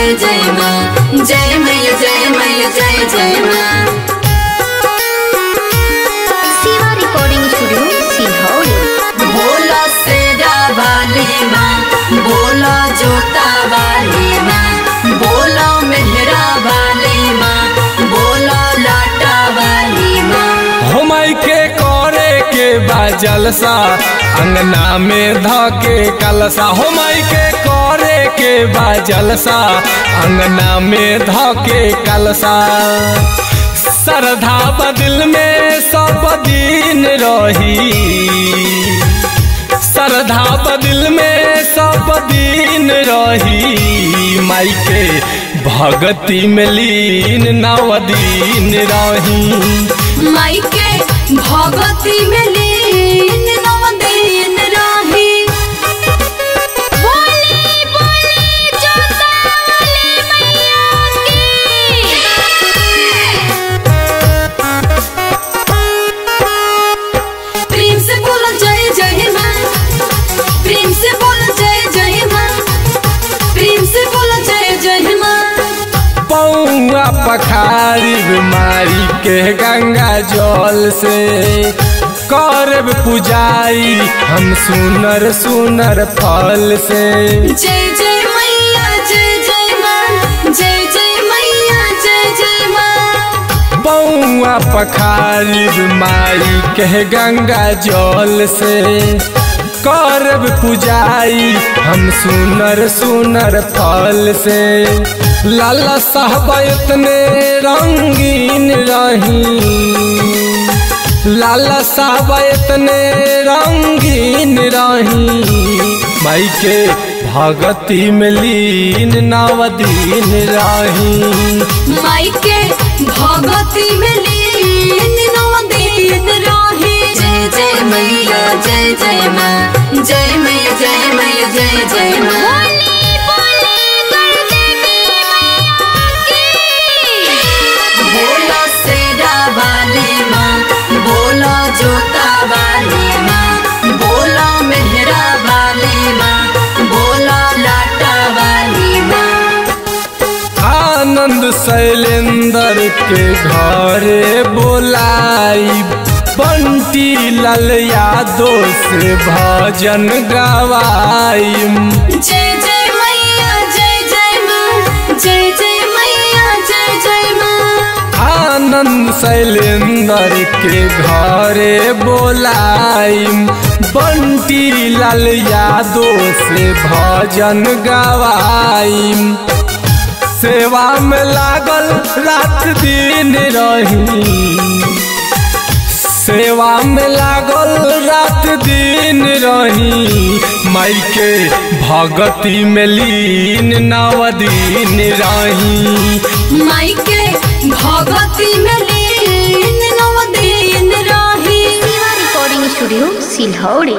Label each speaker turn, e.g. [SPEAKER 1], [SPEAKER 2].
[SPEAKER 1] जय जय माँ, जय मैया जय मैया जय जय माँ।
[SPEAKER 2] Shiva recording studio Silaudi.
[SPEAKER 1] बोलो शेरा वाली माँ, बोलो जोता वाली माँ, बोलो मेहरा वाली माँ, बोलो लाटा वाली माँ।
[SPEAKER 3] हो माई के करे के बा जलसा, अंगना में धके कलसा। हो माई के करे के बा जलसा, अंगना में धके कलसा। श्रद्धा बदिल में सब दिन रही, श्रद्धा बदिल में सब दिन रही। माई के भगती में लीन नव दिन रही,
[SPEAKER 1] माई के भगती में लीन नव दिन रही। बोली बोली जोता वाली मैया की। प्रेम से बोलो जय जय माँ, प्रेम से बोलो जय जय माँ, प्रेम से बोलो जय जय माँ।
[SPEAKER 3] पौआ पखारी माई के गंगा जल से, करब पुजाई हम सुनर सुनर फल से।
[SPEAKER 1] जय जय मैया जय जय माँ, जय जय मैया जय जय माँ।
[SPEAKER 3] पौआ पखारी माई के गंगा जल से, करब पुजाई हम सुनर सुनर फल से। लाला साहब इतने रंगीन रही, लाला साहब इतने रंगीन रही। माई के भगती में लीन नव दिन रही,
[SPEAKER 1] माई के भगती में लीन नव दिन रही। जय जय मैया जय जय माँ, जय मैया जय मैया जय जय माँ। बोलो शेरा वाली माँ, बोलो जोता वाली माँ, बोलो मेहरा वाली माँ, बोलो लाटा वाली माँ।
[SPEAKER 3] आनंद शैलेंद्र के घरे बोलाई, बंटी लाल यादव से भजन गवाई।
[SPEAKER 1] जय जय मैया जय जय माँ, जय जय मैया जय जय माँ।
[SPEAKER 3] आनंद शैलेंद्र के घरे बोलाई, बंटी लाल यादव से भजन गवाई। सेवा में लागल रात दिन रही, सेवा में लागल रात दिन रही। माई के भगती में लीन नव दिन रही,
[SPEAKER 1] माई के भगती में लीन नव दिन रही।
[SPEAKER 2] Shiva recording studio सिलौड़ी।